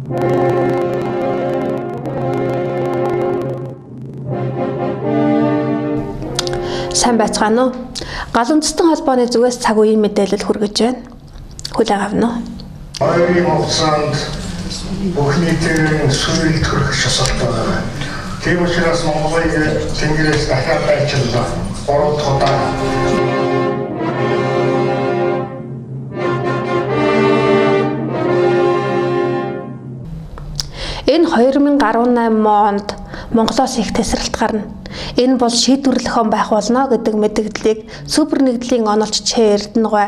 Сайн байцгаана уу? Галанцтан холбооны зүгээс цаг үеийн мэдээлэл хүргэж байна. Хүлээн авна уу? Хоёрын хугацаанд бүх нийтийн сүрэл төрөх шалтгаан байна. Тийм учраас Монголыг Тэнгэрээс дахиад байчиллаа. 3 дахь удаа. Энэ 2018 онд Монголоос их тесрэлт гарна. Энэ бол шийдвэрлэх он байх болно гэдэг мэдээллийг супер нэгдлийн онолч Ч Эрдэнэгүй.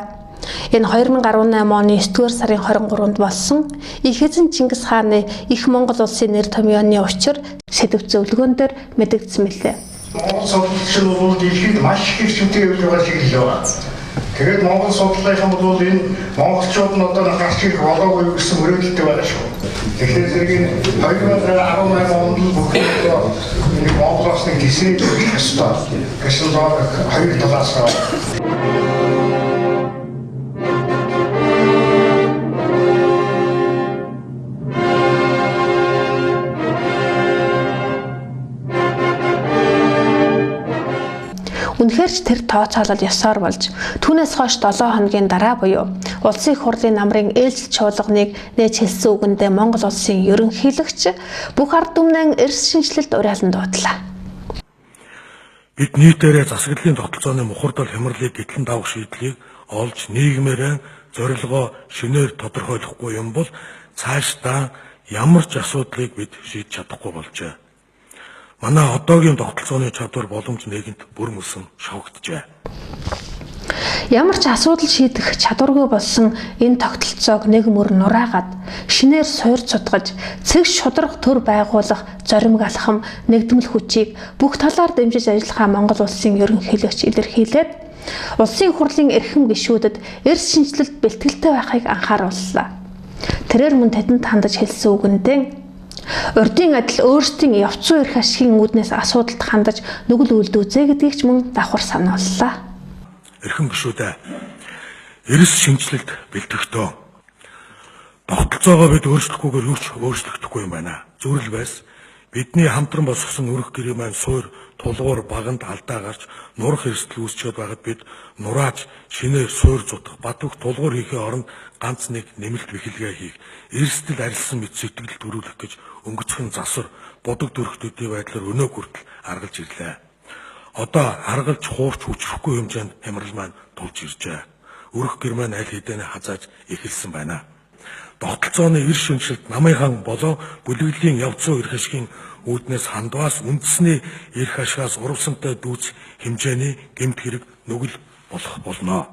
Энэ 2018 оны 9-р сарын 23-нд болсон их эзэн Чингис хааны их Монгол улсын нэр томьёоны учир сэдв зөвлөгөөн дээр мэдэгдсэн мэлээ. Монгол судлалч бол дэлхийд маш их хэвчтэй явж байгаа шиг л байна. Тэгээд Монгол судлалын бол энэ монголчууд нь одоо гарч ирэх болоогүй гэсэн мөрөөдөлтэй байгаа шүү. Тэгэхээр зэрэг 2018 онд бүх энэ Монголоос нэг хэсэг өстой. Гэсэн хоёр талаас Үнэхээр ч тэр тооцоолол ёсоор болж түүнээс хойш 7 хоногийн дараа буюу улсын их хурлын намрын ээлжил чуулганыг нээж хэлсэн үгэндээ Монгол улсын ерөнхийлөгч бүх ард түмнээ эрс шинжилэлд уриалан дуудлаа. Бид нийтээрээ засаглалын тогтолцооны мухардал хямралыг гэтлэн давах шийдлийг олж нийгмээрээ зорилгоо шинээр тодорхойлохгүй юм бол цаашдаа ямар ч асуудлыг бид шийдэж чадахгүй болжээ. Манай одоогийн тогтолцооны чадвар боломж нэгэнт бүр мөсөн шавхагджээ. Ямар ч асуудал шийдэх чадваргүй болсон энэ тогтолцоог нэг мөр нураагаад шинээр суур цутгаж цэг шударга төр байгуулах зоримог алхам нэгдмэл хүчийг бүх талаар дэмжиж ажиллахаа Монгол улсын ерөнхийлөгч илэрхийлээд улсын хурлын эрхэм гишүүдэд эрс шинжилэлд бэлтгэлтэй байхыг анхаарууллаа. Тэрээр мөн тэдэнд хандаж хэлсэн үгэндээ урдын адил өөрсдийн явц зүйн эрх ашигын үүднээс асуудалд хандаж нүгэл үлдүүлзээ гэдгийг ч мөн давхар санууллаа. Эрхэм гишүүдээ эрс шинжилэлд бэлтгэхдээ тогтолцоогоо бид өөрчлөхгүйгээр юу ч өөрчлөгдөхгүй юм байна. Зүрэл байс бидний хамтран босгосон өрх гэрээ маань суур тулгуур баганд алдаа гарч нурах эрсдэл үүсчихэд байгаад бид нурааж шинээр суур зутах бадвах тулгуур хийхээ оронд ганц нэг нэмэлт бэхэлгээ хийх эрсдэл арилсан мэт сэтгэл төрүүлэх гэж өнгөцхөн засвар бодог дүрхтүүдийн байдлаар өнөө хүртэл аргалж ирлээ. Одоо аргалж хуурч хүчрэхгүй хэмжээнд хямрал маань тулж иржээ. Өрх гэр маань аль хэдийн хазааж эхэлсэн байна. Тогтолцооны эрс шинжилэлд намынхан болоо бүлэглэлийн явц зүйн эрх ашигын үүднээс хандваас үндэсний эрх ашигаас урвсантай дүүц хэмжээний гэмт хэрэг нүгэл болох болно.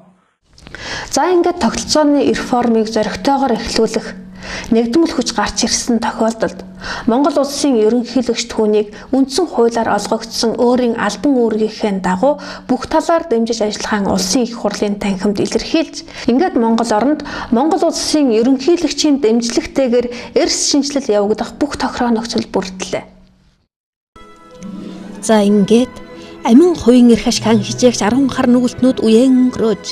За ингээд тогтолцооны реформыг зоригтойгоор эхлүүлэх нэгдмэл хүч гарч ирсэн тохиолдолд Монгол улсын ерөнхийлөгч түүнийг үндсэн хуулиар олгогдсон өөрийн албан үүргийнхээ дагуу бүх талаар дэмжиж ажиллахаа улсын их хурлын танхимд илэрхийлж ингээд Монгол оронд Монгол улсын ерөнхийлөгчийн дэмжлэгтэйгээр эрс шинжилэл явагдах бүх тохироо нөхцөл бүрдлээ. За ингээд амин хувийн эрх ашиг хижээгч 10 хар нүгэлтнүүд үеэн өнгөрөөж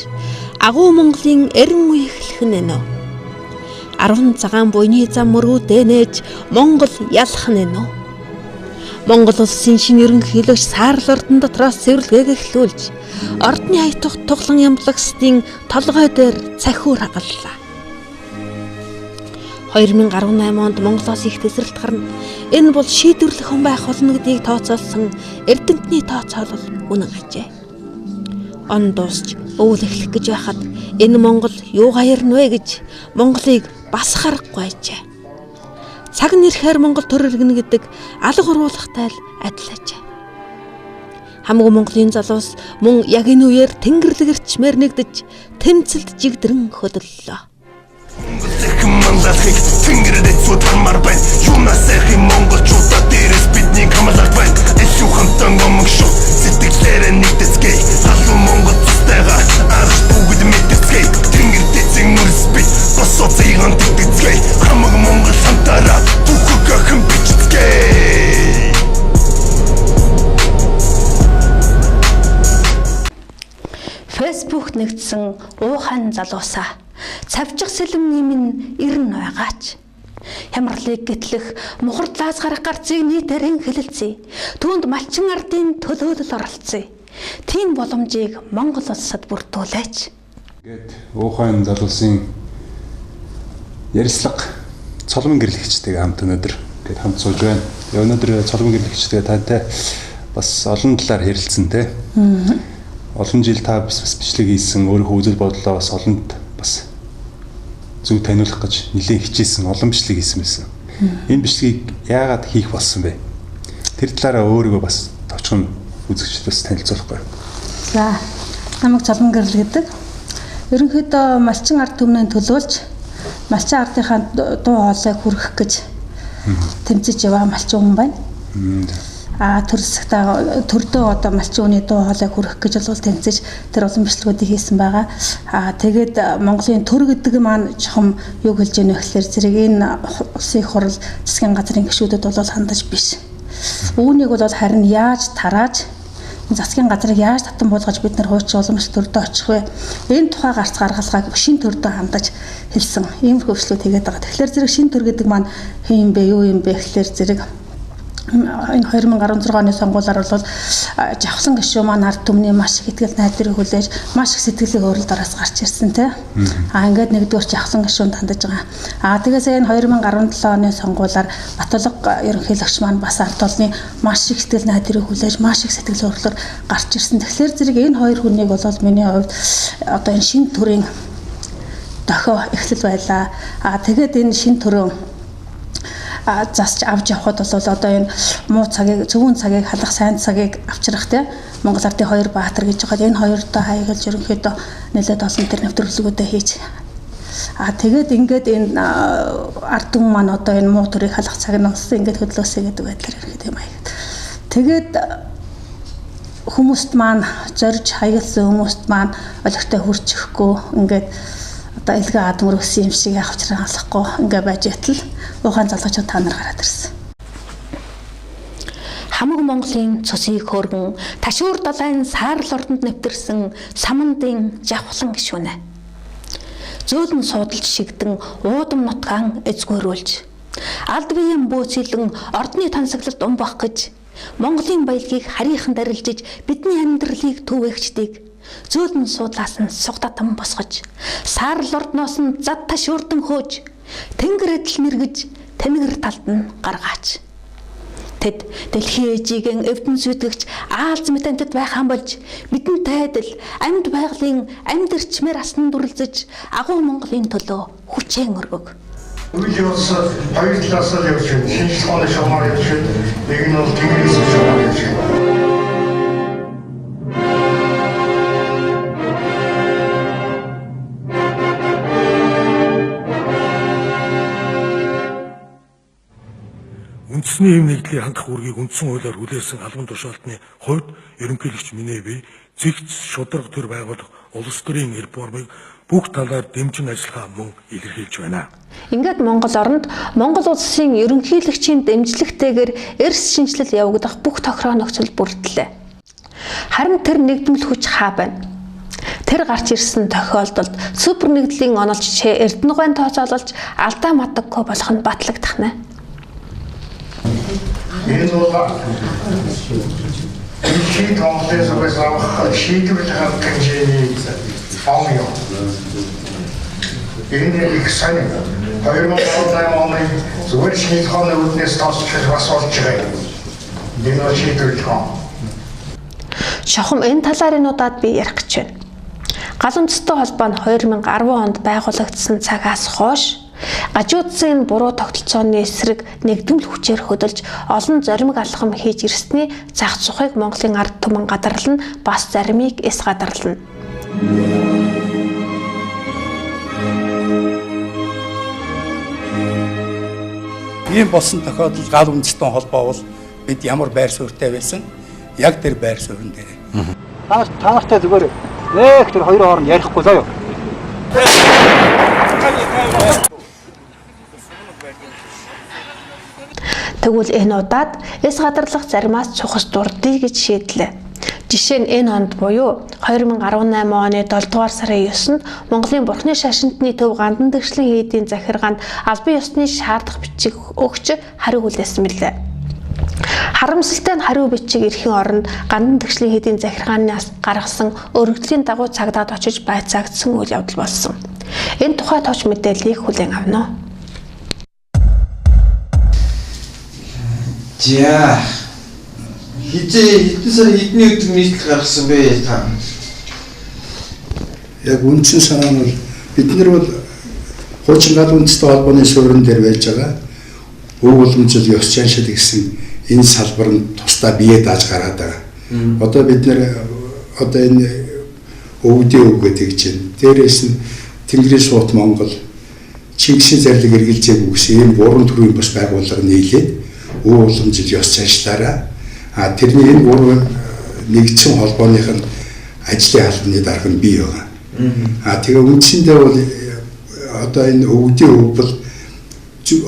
агуу Монголын эрен үе эхлэх нь нэ. 10 цагаан буйны зам мөргүүдээ нээж Монгол ялах нь нэ. Монгол улсын шинэ ерөнхийлөгч саарл ордон дотроос цэвэрлэгээг эхлүүлж ордны хаягдах туглан ямлагсдын толгой дээр цахиур хагаллаа. 2018 онд Монголоос их тесрэлт гарна. Энэ бол шийдвэрлэх хүн байх болно гэдгийг тооцоолсон эрдэмтний тооцоолол үнэн ажээ. Он дуусч өвөл эхлэх гэж байхад энэ Монгол юу гаярна вэ гэж Монголыг бас харахгүй ажээ. Цаг нэрхээр Монгол төр иргэнэ гэдэг алга уруулахтай л адил ажээ. Хамаг Монголын залуус мөн яг энэ үеэр тэнгэрлэгэрчмээр нэгдэж тэмцэлд жигдэрэн хөдөллөө. Мандахыг тэнгэрээд судалмаар байна. Юунаас их монголчуудад дээрээс бидний хамгаалах байна. Илүү хамтан гомог шүү. Сэтгэлээрээ нэгдэцгээе. Халуун монгол цэстайгаа арах бүгд мэддэцгээе. Тэнгэр дэцэн мөрс бит босоо цэйгэн тэтгэцгээе. Хамаг монгол хамтараа бүхэг хэн бичцгээе. Facebook нэгдсэн уухан залуусаа цавчих сэлэмний минь ирнэ байгаач. хямралыг гэтлэх мухардлаас гарах гарцыг нийтээрэн хэлэлцээ. Түүнд малчин ардын төлөөлөл оролцъё. Тийм боломжийг Монгол улсад бүрдүүлээч. Гээд Уухайн залуусын ярилцлага цолмон гэрлэгчтэйгээ хамт өнөөдөр гээд хамт сууж байна. Өнөөдөр цолмон гэрлэгчтэйгээ тантай бас олон талаар ярилцсан те. Олон жил та бас бичлэг хийсэн, өөрийнхөө үзэл бодлоо бас олонд бас зөв таниулах гэж нэлээд хичээсэн, олон бичлэг хийсэн байсан. Энэ бичлэгийг яагаад хийх болсон бэ? Тэр талаараа өөрийгөө бас товчхон үзэгчд бас танилцуулахгүй. За, намайг Цолмон гэрэл гэдэг. Ерөнхийдөө малчин ард түмний төлөөлж малчин ардынхаа дуу хоолойг хүргэх гэж тэмцэж яваа малчин хүн байна. Төрдөө одоо малчин хүний дуу хоолойг хүргэх гэж бол тэмцэж тэр олон бичлэгүүдийг хийсэн байгаа. Тэгээд Монголын төр гэдэг маань чухам юу хэлж яах вэ гэхээр зэрэг энэ улсын их хурл засгийн газрын гишүүдэд бол хандаж биш. Үүнийг бол харин яаж тарааж засгийн газрыг яаж татан буулгаж бид нар хуучин уламжлалт төрдөө очих вэ? Энэ тухай гарц гаргалгааг шин төрдөө хандаж хэлсэн. Ийм хөвшлүүд хийгээд байгаа. Тэгэхээр зэрэг шин төр гэдэг маань хэн юм бэ, юу юм бэ гэхээр зэрэг энэ 2016 оны сонгуулиар бол жавхлан гишүүн маань ард түмний маш их итгэл найдварыг хүлээж маш их сэтгэлийн өөрлөлт араас гарч ирсэн тий. Ингээд нэгдүгээр жавхлан гишүүнд хандаж байгаа. Тэгээс энэ 2017 оны сонгуулиар Батулга ерөнхийлөгч маань бас ард олны маш их сэтгэл найдварыг хүлээж маш их сэтгэл өөрлөлтөөр гарч ирсэн. Тэгэхээр зэрэг энэ хоёр хүнийг бол миний хувьд одоо энэ шин төрийн дохио эхлэл байлаа. Тэгээд энэ шин төрөө засч авч явхад бол одоо энэ муу цагийг зөвүүн цагийг халах сайн цагийг авчрах те Монгол ардын хоёр баатар гэж байгаа. Энэ хоёртой хаягалж ерөнхийдөө нэлээд олон төр нэвтрүүлгүүдээ хийж тэгээд ингээд энэ ард түмэн маань одоо энэ муу төрийг халах цаг нь болсон ингээд хөдлөөсэй гэдэг байдлаар ерөнхийдөө юм аяа. Тэгээд хүмүүст маань зорж хаягдсан хүмүүст маань олигтой хүрчихгүй ингээд одоо илгээ адмөр өссөн юм шиг явахчраа алахгүй ингээ байж ятал Уухайн залуучууд та нар гараад ирсэн. Хамаг Монголын цусыг хөөргөн ташуур далайн саарл ордонд нэвтэрсэн самандын жавхлан гишүүнэ. Зөөлөн суудалж шигдэн уудам нутгаан эзгүүрүүлж алд биеийн бөөцөлөн ордны тансаглалд умбах гэж Монголын баялагийг харийнхан дарилжиж бидний амьдралыг төвөөгчдийг зөөлөн суудлаас нь сугтатан босгож саарл ордноос нь зад ташуурдан хөөж тэнгэр эдэл мэргэж тэнэгэр талд нь гаргаач. Тэд дэлхийн ээжигийн эвдэн сүтгэгч аалз мэтэнтэд байхаан болж бидэнтэй адил амьд байгалийн амьд эрчмээр асан дүрлзэж агуу Монголын төлөө хүчээн өргөг. Үйл явц хоёр талаас нь явж байна. Шинжлэх ухааны шугамар явж байна. Нэг нь бол тэнгэрээс шугамар явж байна. Үндэсний хэв нэгдлийг хангах үүргийг үндсэн хуулиар хүлээсэн албан тушаалтны хувьд ерөнхийлөгч Миневе зэгц шударга төр байгуулах улс төрийн реформыг бүх талаар дэмжин ажиллахаа мөн илэрхийлж байна. Ингээд Монгол оронд Монгол улсын ерөнхийлөгчийн дэмжлэгтэйгээр эрс шинжилэл явагдах бүх тохироо нөхцөл бүрдлээ. Харин тэр нэгдмэл хүч хаа байна? Тэр гарч ирсэн тохиолдолд супер нэгдлийн онолччээ Эрдэнэгийн тооцоололж алдаа мадаггүй болох нь батлагдах нэ. Энэ бол дэлхийн томлоос авах шийдвэрлэх хэмжээний фон юм. Энэ их сайн 2018 оны зүгээр шинжлэх ухааны үүднээс тоосч бас болж байгаа юм. Энэ бол шийдвэрлэх юм. Шохом энэ талаар энуудад би ярих гэж байна. Галан цэцтэй холбоо нь 2010 онд байгуулагдсан цагаас хойш гажуудсан буруу тогтолцооны эсрэг нэгдмэл хүчээр хөдөлж олон зоримог алхам хийж ирсний зах зухыг Монголын ард түмэн гадарлан бас заримыг эс гадарлана. Ийм болсон тохиолдолд гал үндэстэн холбоо бол бид ямар байр суурьтай байсан яг тэр байр суурин дээр. Танартай зүгээр нэг тэр хоёр хооронд ярихгүй заа юу. Тэгвэл энэ удаад эс гадарлах заримаас цухас дурдъя гэж шийдлээ. Жишээ нь энэ онд буюу 2018 оны 7 дугаар сарын 9-нд Монголын Бурхны шашинтны төв Гандан Тэгшлийн хийдийн захиргаанд албан ёсны шаардах бичиг өгч хариу хүлээсэн мэлээ. Харамсалтай нь хариу бичиг ирэхийн оронд Гандан Тэгшлийн хийдийн захиргаанаас гаргасан өргөдлийн дагуу цагдаад очиж байцаагдсан үйл явдал болсон. Энэ тухай товч мэдээллийг хүлээн авна. За хэдэн сарын хэдний өдөр нийтлэл гаргасан бэ та? Яг үндсэн санаа нь бид нар бол хуучин гал үндэстэй холбооны суурин дээр байж байгаа өв уламжлал ёс заншил гэсэн энэ салбарт тусдаа бие дааж гараад байгаа. Одоо бид нар энэ өвдөө өгөөд гэж байна. Дээрээс нь Тэнгэрийн суут Монгол Чингисийн зарлиг эргэлзээг үгсэн ийм 3 төрлийн бас байгууллага нийлээд өв уламжлал ёс заншлаараа тэрний энэ 3 нэгдсэн холбооных нь ажлын албаны дарга нь бий байгаа. Тэгээ үндсэндээ бол одоо энэ өвдөө өгбөл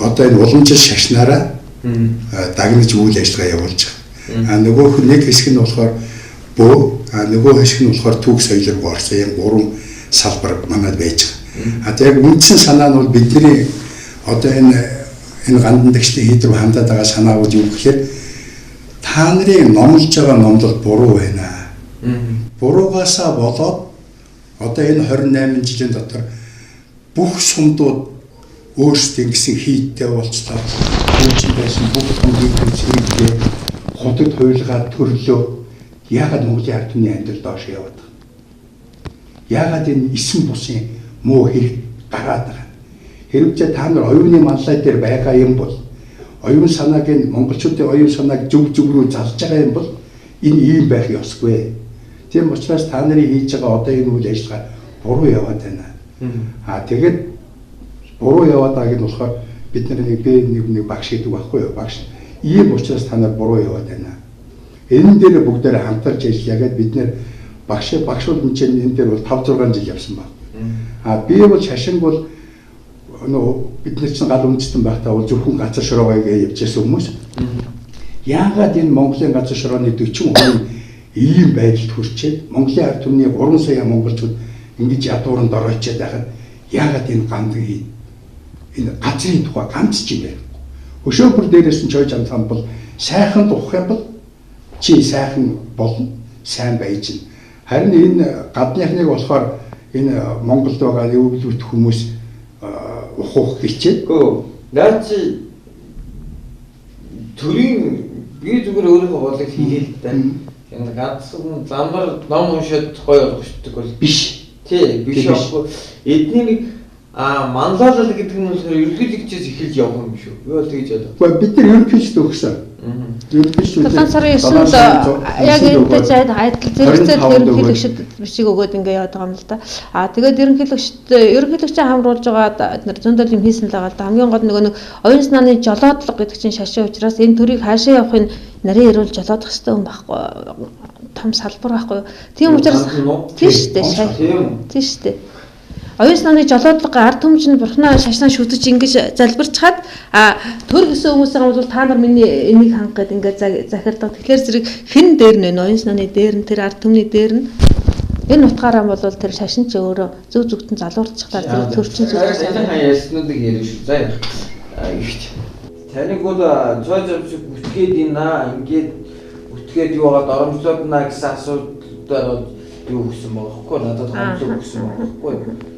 одоо энэ уламжлал шашнаараа дагнаж үйл ажиллагаа явуулж байгаа. Нөгөөх нэг хэсэг нь болохоор бөө, нөгөө хэсэг нь болохоор түүх соёлыг гоорсон юм 3 салбар манад байж байгаа. Яг үндсэн санаа нь бол бидний одоо энэ Гандан Тэгшлийн хийд рүү хандаад байгаа санаа бол юу гэхээр та нарын номлож байгаа номлол буруу байна. Буруугаасаа болоод одоо энэ 28 жилийн дотор бүх сумдууд өөрсдийн гэсэн хийдтэй болцлоо. Үүний байсан бүх хүмүүсийн зэрэгтэй хотод хуйлгаад төрлөө яагаад Монголын ард түмний амьдрал доош яваад байгаа. Яагаад энэ эсэн бусын муу хэрэг гараад байгаа. Хэрвээ та нар оюуны манлай дээр байгаа юм бол оюун санааг нь монголчуудын оюун санааг зөв рүү залж байгаа юм бол энэ ийм байх ёсгүй. Тийм учраас та нарын хийж байгаа одоо энэ үйл ажиллагаа буруу яваад байна. Тэгээд буруу яваад байгааг нь болохоор бид нэг багш гэдэг байхгүй юу? Багш ийм учраас та нар буруу яваад байна. Энэ дээр бүгдээрээ хамтарч ажиллагаад бид нэр багшууд энэ дээр бол 5-6 жил явсан байна. Би бол шашинг бол бид нар чинь гал үндэстэн байхдаа бол зөвхөн газар шороогаа явж байсан хүмүүс. Яагаад энэ Монголын газар шорооны 40% ийм байдалд хүрчээд Монголын ард түмний 3 сая монголчууд ингэж ядууранд ороочод байхад яагаад энэ гандан энэ газрын тухай ганц ч юм бэ? Хөшөөхөр дээрээс нь чойж амтхан бол сайхан тухах юм бол чи сайхан болно, сайн байж гин. Харин энэ гадныхныг болохоор энэ Монголд байгаа өвлөлт хүмүүс ухах хичээд. Наа чи төрийн би зүгээр өөрийнхөө бодлыг хийлээ л да. Энэ ганцхан ламбар ном уншаад гоё болчихдог бол биш. Тий, биш аахгүй. Эднийг манлайлал гэдэг нь болохоор ерөнхийлөгчөөс эхэлж явах юм шүү. Би бол тэгж бодлоо. Бид нар ерөнхийлөгчд өгсөн. Талхан сарын 9-нд яг энэ зайд айдл зэрэгцээ ерөнхийлөгчд бичиг өгөөд ингээ яваад байгаа юм л да. Тэгээд ерөнхийлөгчөө хамруулж байгаа эдгээр зөндөл юм хийсэн л байгаа л да. Хамгийн гол нэг оюун санааны жолоодлого гэдэг чинь шашин учраас энэ төрийг хаашаа явахын нарийн эрүүл жолоодох хэрэгтэй юм байхгүй. Том салбар байхгүй. Тийм учраас тийш дээ. Оюун санааны жолоодлого ард түмжинд бурхнаа шашнаа шүтэж ингэж залбирчхад төр гэсэн хүмүүсийн бол та нар миний энийг ханх гэд ингээд захирдаг. Тэгэхээр зэрэг хэн дээр нэ оюун санааны дээр нь тэр ард түмний дээр нь энэ утгаараа бол тэр шашин ч өөрөө зөв зөвхөн залуурчхлаар тэр төрчин зүйлс яснуудыг ярих шүү. За ихт. Таныг бол цоо зовж бүтгээд ийна ингээд бүтгээд юу хагаад оромжлоод наа гэсэн асуудал юу гэсэн бохоггүй надад хамлаг гэсэн бохоггүй.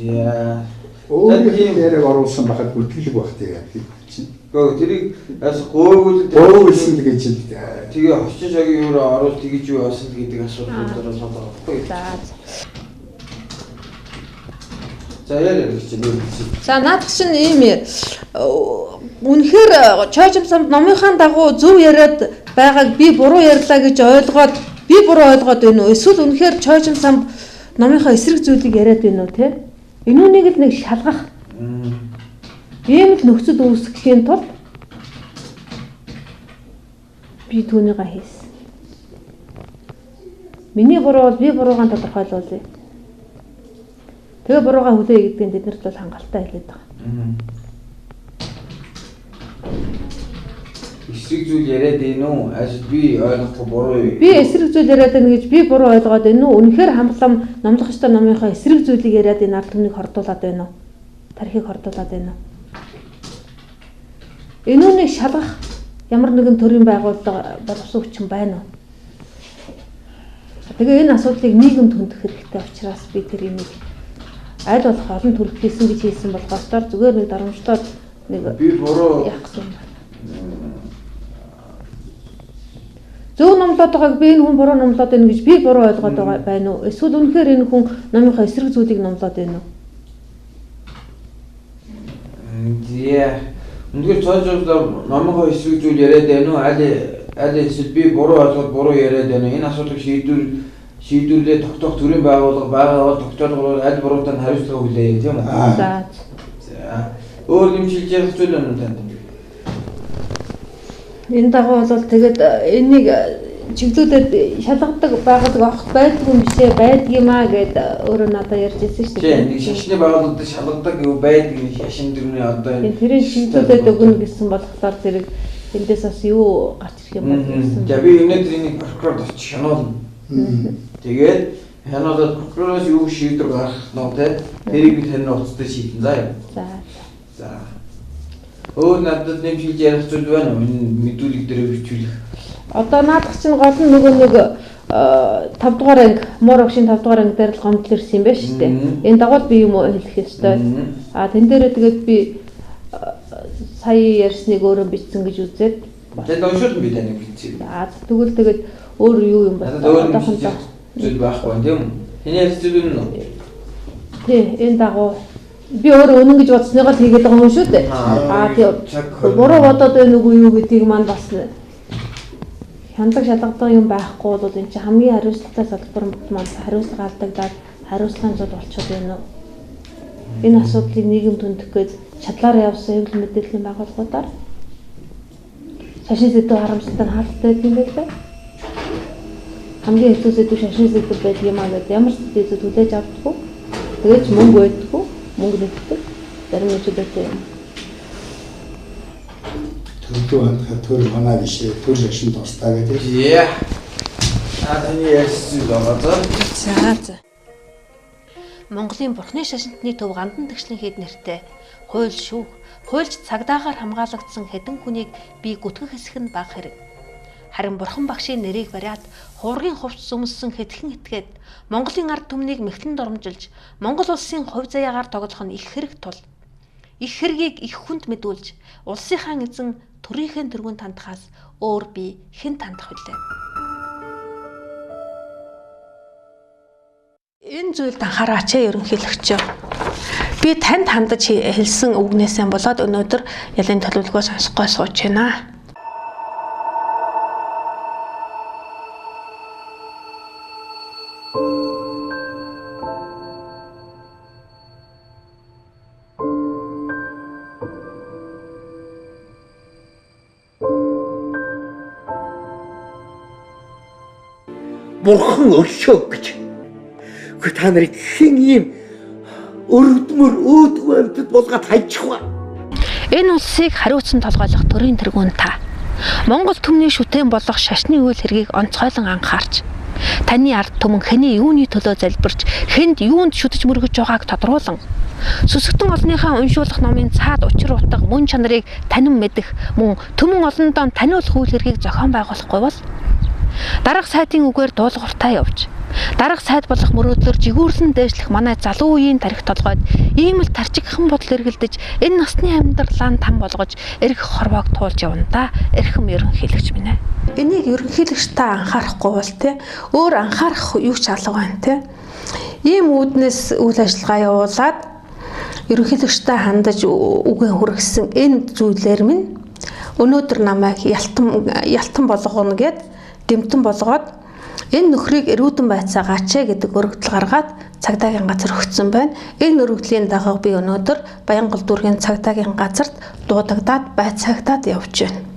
Я өөрийн яриаг оруулсан байхад бүртгэлэг багт яг чинь. Гэхдээ тэрийг бас гоовлсэн гэж тэгээ хочиж агийн өөрөө оруулт тэгж юу яасан гэдэг асуудлуудаар л байгаа байхгүй. За яриа гэж байна. За наадах чинь ийм үнэхээр чойжмсамд номынхаа дагуу зөв яриад байгааг би буруу ярьлаа гэж ойлгоод байна уу? Эсвэл үнэхээр чойжмсамд номынхаа эсрэг зүйлийг яриад байна уу те? Энүүнийг л нэг шалгах. Ийм л нөхцөл үүсгэхийн тулд би түүнийгээ хийсэн. Миний буруу бол би буруугаа тодорхойлуулъя. Тэгээ буруугаа хүлээе гэдгийг тэднэрт бол хангалттай хэлээд байгаа. эсрэг зүйл яриад байна уу? Ажил би ойлгохгүй буруу. Би эсрэг зүйл яриад байна гэж би буруу ойлгоод байна уу? Үнэхээр хамглам номлох ёстой номынхоо эсрэг зүйлийг яриад энэ ард түмнийг хордуулад байна уу? Тархийг хордуулад байна уу? Энүүнийг шалгах ямар нэгэн төрлийн байгууллага боловсон хүчин байна уу? Тэгээ энэ асуудлыг нийгэмд хөндөх хэрэгтэй учраас би тэр имийг аль болох олон төрөлд хийсэн гэж хэлсэн болохоор зүгээр нэг дарамжлаад нэг би буруу яах гэсэн юм. Зөв номлоод байгааг би энэ хүн буруу номлоод байна гэж би буруу ойлгоод байгаа байна уу? Эсвэл үнэхээр энэ хүн номынхоо эсрэг зүйлийг номлоод байна уу? Үнэхээр цаашдаа номынхоо эсрэг зүйл яриад байна уу? Аль эсвэл би буруу ойлгоод буруу яриад байна уу? Энэ асуудлыг шийдвэрлээ тогтоох төрийн байгууллага байгаа бол тогтоолгоор аль буруутай нь хариуцлага хүлээе тийм үү? За. Өөр нэмшилж ярих зүйл байна уу танд? Энэ дагуу бол тэгээд энийг чиглүүлээд шалгадаг байгууллага огт байдгүй юм бишээ байдгиймаа гэд өөрөө надад ярьж ирсэн шүү дээ. Тийм нэг шашны байгууллагад шалгадаг юу байдаг шашин дөрвний одоо энэ тэрийг чиглүүлээд өгнө гэсэн болохоор зэрэг эндээс бас юу гарч ирэх юм бол гэсэн. За би өнөөдөр энийг прокурорд очиж хянуулна. Тэгээд хянуулаад прокуророос юу шийдвэр гаргах нь те тэрийг би тань уцтай шийдэн заа. За. Өөр надад нэмшилж ярих зүйл байна уу? Энэ мэдүүлэг дээр бичүүлэх. Одоо наадах чинь гол нь нөгөө нэг 5 дугаар анги муур огшийн 5 дугаар анги дээр л гомдол ирсэн юм байна шүү дээ. Энэ дагуу би юм уу хэлэх ёстой. Тэн дээрээ тэгээд би сая ярьсныг өөрөө бичсэн гэж үзээд. Тэгээд уншуулсан би таныг бичсэн. Тэгвэл тэгээд өөр юу юм бэ? Одоохондоо зүйл байхгүй тийм үү? Эний ярьсан зүйл нь. Тийм энэ дагуу би өөрөө үнэн гэж бодсныгоо л хийгээд байгаа юм шүү дээ. Тийм буруу бодоод байна уу юу гэдгийг маань бас хяндаг шалгадаг юм байхгүй бол энэ чинь хамгийн хариуцлагатай салбар маань хариуцлага алдагдаад хариуцлагын зод болчиход байна уу? Энэ асуудлыг нийгэмд хөндөх гээд чадлаар явсан хэвлэл мэдээллийн байгууллагуудаар шашин сэдв харамсалтай хаалттай гэдэг юм байна. Хамгийн хэцүү сэдв шашин сэдв байдаг юм аа гэдэг ямар сэдвүүд хүлээж авдаггүй. Тэгээд мөнгө байдаггүй, мөнгө нэгдэг. Зарим зүйлтэй юм. Төрөлөө төр манаа биш төр шашин тустай гэдэг. Яа. Таны ярьсан байгаа. За. Монголын бурхны шашинтны төв гандан тэгшлэн хэд нэртэй хууль шүү. Хуульч цагдаагаар хамгаалагдсан хэдэн хүнийг би гүтгэх хэсэг нь бага хэрэг. Харин бурхан багшийн нэрийг бариад хуургийн хувцс өмссөн хэдхэн этгээд Монголын ард түмнийг мэгтэн доромжилж Монгол улсын хувь заяагаар тоглох нь их хэрэг тул. Их хэргийг их хүнд мэдүүлж улсынхаа эзэн төрийнхээ тэргүүн тандахаас өөр би хэн тандах вүлээ. Энэ зүйлд анхаараач ерөнхийлөгчөө. Би танд хандаж хэлсэн үгнээсээ болоод өнөөдөр ялын төлөвлөгөө сонсохгүй сууж байна. Бурхан өшөө гэж. Та нарыг хэн ийм өргөдмөр өөдгөө амьтад болгоод хайчих вэ? Энэ улсыг хариуцсан толгойлох төрийн тэргүүн та. Монгол түмний шүтэн болох шашны үйл хэргийг онцгойлон анхаарч таны ард түмэн хэний юуны төлөө залбирч хэнд юунд шүтэж мөргөж байгааг тодруулан сүсгтэн олныхаа уншуулах номын цаад учир утга мөн чанарыг танин мэдэх мөн түмэн олондоо таниулах үйл хэргийг зохион байгуулахгүй бол дарга сайтын үгээр дуулууртаа явж дарга сайд болох мөрөөдлөөр жигүүрлэн дээшлэх манай залуу үеийн тарих толгойд ийм л тарчигхан бодол эргэлдэж энэ насны амьдралаа там болгож эрх хорвоог туулж явна да эрхэм ерөнхийлөгч минь. Энийг ерөнхийлөгч та анхаарахгүй бол те өөр анхаарах юу ч алга байна те. Ийм үүднээс үйл ажиллагаа явуулаад ерөнхийлөгчтэй хандаж үгээ хүргэсэн энэ зүйлээр минь өнөөдөр намайг ялтан болгоно гэд дэмтэн болгоод энэ нөхрийг эрүүдэн байцаа гачаа гэдэг өргөдөл гаргаад цагдаагийн газар өгсөн байна. Энэ өргөдлийн дагуу би өнөөдөр Баянгол дүүргийн цагдаагийн газарт дуудагдаад байцаагтаад явж байна.